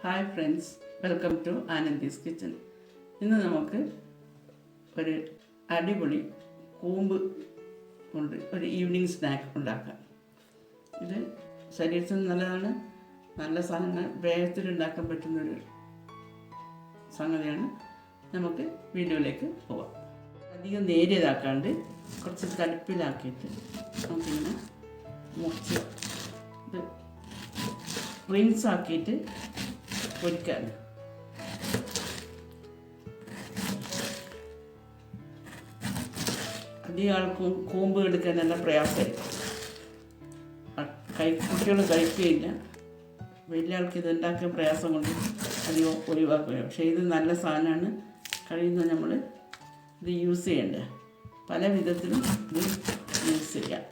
Hi friends, welcome to Anandi's kitchen. ഇന്ന് നമുക്ക് ഒരു അടിപൊളി കൂമ്പ് കൊണ്ട് ഒരു ഈവനിങ് സ്നാക്ക് ഉണ്ടാക്കാം. ഇത് ശരീരത്തിന് നല്ലതാണ്. നല്ല സാധനങ്ങൾ വേഗത്തിൽ ഉണ്ടാക്കാൻ പറ്റുന്നൊരു സംഗതിയാണ്. നമുക്ക് വീഡിയോയിലേക്ക് പോവാം. അധികം നേരിയതാക്കാണ്ട് കുറച്ച് കടുപ്പിലാക്കിയിട്ട് നമുക്കിങ്ങനെ മുറിച്ച് ഇത് റിൻസാക്കിയിട്ട് പൊരിക്കാൻ. അധികം ആൾക്കും കൂമ്പ് എടുക്കാൻ നല്ല പ്രയാസമായിരിക്കും. കുട്ടികൾ കഴിക്കുകയില്ല. വലിയ ആൾക്ക് ഇത് ഉണ്ടാക്കാൻ പ്രയാസം കൊണ്ട് അധികം ഒഴിവാക്കുകയാണ്. പക്ഷേ ഇത് നല്ല സാധനമാണ്. കഴിയുന്നത് നമ്മൾ ഇത് യൂസ് ചെയ്യേണ്ടത്. പല വിധത്തിലും ഇത് യൂസ് ചെയ്യാം.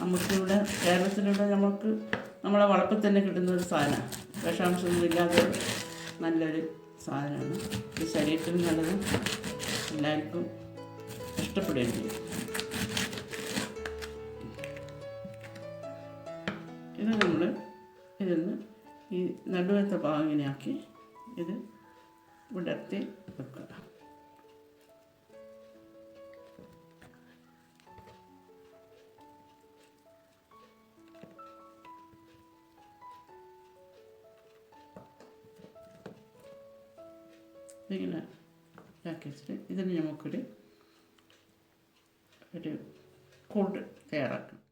നമുക്കിവിടെ കേരളത്തിലൂടെ നമുക്ക് നമ്മളെ വളപ്പിൽ തന്നെ കിട്ടുന്ന ഒരു സാധനമാണ്. വിഷാംശമൊന്നും ഇല്ലാതെ നല്ലൊരു സാധനമാണ്. ഇത് ശരീരത്തിന് നല്ലതും എല്ലാവർക്കും ഇഷ്ടപ്പെടുകയും ചെയ്യും. ഇത് നമ്മൾ ഇതൊന്ന് ഈ നടുവത്തെ ഭാഗം ഇങ്ങനെയാക്കി ഇത് വിടർത്തി വെക്കുക. ഇങ്ങനെ ഇതാക്കി വെച്ചിട്ട് ഇതിന് നമുക്കൊരു കൂട്ട് തയ്യാറാക്കണം.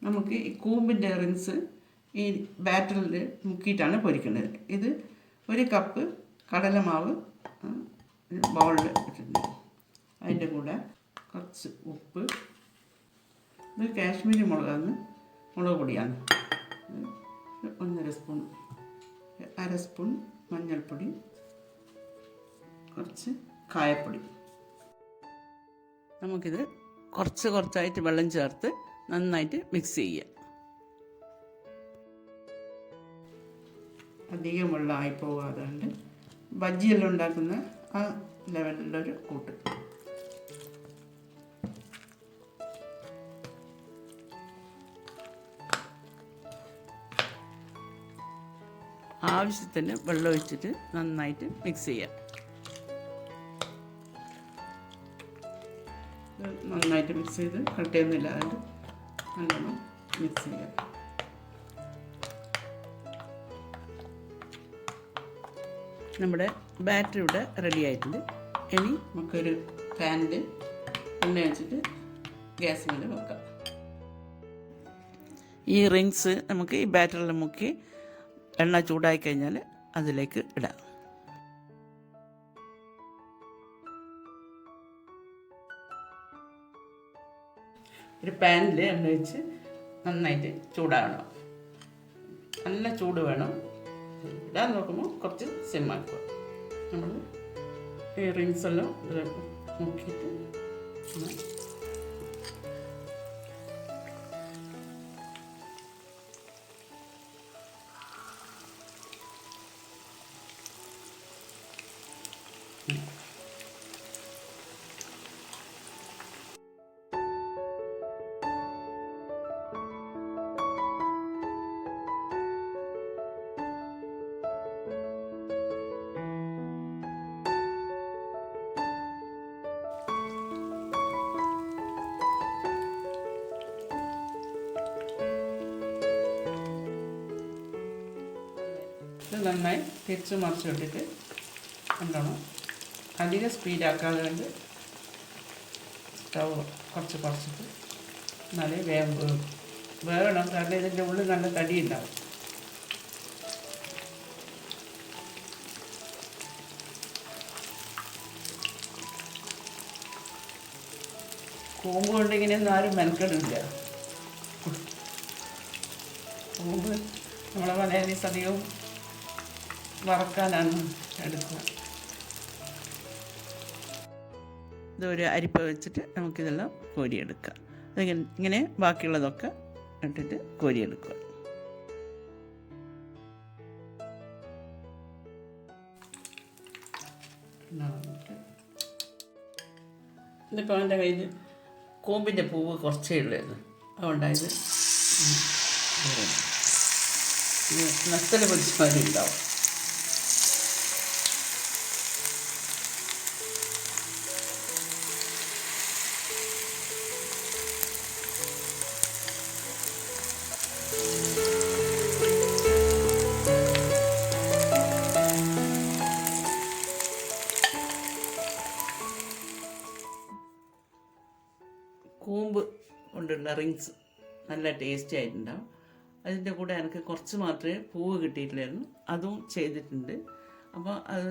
നമുക്ക് ഈ കൂമ്പിൻ്റെ റിൻസ് ഈ ബാറ്ററിൽ മുക്കിയിട്ടാണ് പൊരിക്കുന്നത്. ഇത് 1 കപ്പ് കടലമാവ് ബൗളിൽ ഇട്ടിട്ടുണ്ട്. അതിൻ്റെ കൂടെ കുറച്ച് ഉപ്പ്, ഇത് കാശ്മീരി മുളക് പൊടിയാണ്, 1.5 സ്പൂൺ, 1/2 സ്പൂൺ മഞ്ഞൾപ്പൊടി, കുറച്ച് കായപ്പൊടി. നമുക്കിത് കുറച്ചായിട്ട് വെള്ളം ചേർത്ത് നന്നായിട്ട് മിക്സ് ചെയ്യുക. അധികം വെള്ളമായി പോകാതെ ബജ്ജിയെല്ലാം ഉണ്ടാക്കുന്ന ആ ലെവലിലൊരു കൂട്ട്. ആവശ്യത്തിന് വെള്ളം ഒഴിച്ചിട്ട് നന്നായിട്ട് മിക്സ് ചെയ്യാം. നന്നായിട്ട് മിക്സ് ചെയ്ത് കട്ടയൊന്നുമില്ലാതെ നല്ലോണം മിക്സ് ചെയ്യാം. നമ്മുടെ ബാറ്ററി ഇവിടെ റെഡി ആയിട്ടുണ്ട്. ഇനി നമുക്കൊരു പാനിൽ എണ്ണ വെച്ചിട്ട് ഗ്യാസ് മേലെ വെക്കാം. ഈ റിങ്സ് നമുക്ക് ഈ ബാറ്ററിൽ മുക്കി എണ്ണ ചൂടായി കഴിഞ്ഞാൽ അതിലേക്ക് ഇടാം. ഒരു പാനിൽ എണ്ണ വെച്ച് നന്നായിട്ട് ചൂടാകണം. നല്ല ചൂട് വേണം. ഇടാൻ നോക്കുമ്പോൾ കുറച്ച് സിമ്മാക്കുക. നമ്മൾ ഈ റിങ്സ് എല്ലാം മുക്കിയിട്ട് ഇത് നന്നായി തിരിച്ച് മറിച്ച് വിട്ടിട്ട് കൊണ്ടുപോകണം. അധികം സ്പീഡാക്കാതെ കൊണ്ട് സ്റ്റവ് കുറച്ചിട്ട് എന്നാലേ വേവണം. കാരണം ഇതിൻ്റെ ഉള്ളിൽ നല്ല തടി ഉണ്ടാവും. കൂമ്പ് കൊണ്ട് ഇങ്ങനെയൊന്നും ആരും മെനക്കെടില്ല. കൂമ്പ് നമ്മളെ മലയാളീസ് അധികവും വറക്കാനാണ് എടുക്കുക. ഇതൊരു അരിപ്പ വെച്ചിട്ട് നമുക്കിതെല്ലാം കോരിയെടുക്കാം. ഇങ്ങനെ ബാക്കിയുള്ളതൊക്കെ ഇട്ടിട്ട് കോരിയെടുക്കുക. ഇതിപ്പോൾ എൻ്റെ കയ്യിൽ കൂമ്പിൻ്റെ പൂവ് കുറച്ചേ ഉള്ളായിരുന്നു. അതുകൊണ്ടായത് നത്തല പൊരിച്ച മാതിരി ഉണ്ടാവും. കൂമ്പ് കൊണ്ടുള്ള റിങ്സ് നല്ല ടേസ്റ്റി ആയിട്ടുണ്ടാവും. അതിൻ്റെ കൂടെ എനിക്ക് കുറച്ച് മാത്രമേ പൂവ് കിട്ടിയിട്ടില്ലായിരുന്നു, അതും ചെയ്തിട്ടുണ്ട്. അപ്പോൾ അത്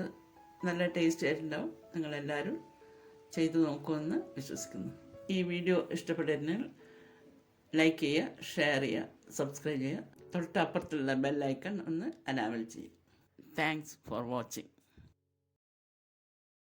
നല്ല ടേസ്റ്റി ആയിട്ടുണ്ടാവും. നിങ്ങളെല്ലാവരും ചെയ്തു നോക്കുമെന്ന് വിശ്വസിക്കുന്നു. ഈ വീഡിയോ ഇഷ്ടപ്പെട്ടിരുന്നാൽ ലൈക്ക് ചെയ്യുക, ഷെയർ ചെയ്യുക, സബ്സ്ക്രൈബ് ചെയ്യുക. തൊട്ടപ്പുറത്തുള്ള ബെല്ലൈക്കൺ ഒന്ന് അനാവൽ ചെയ്യും. Thanks for watching.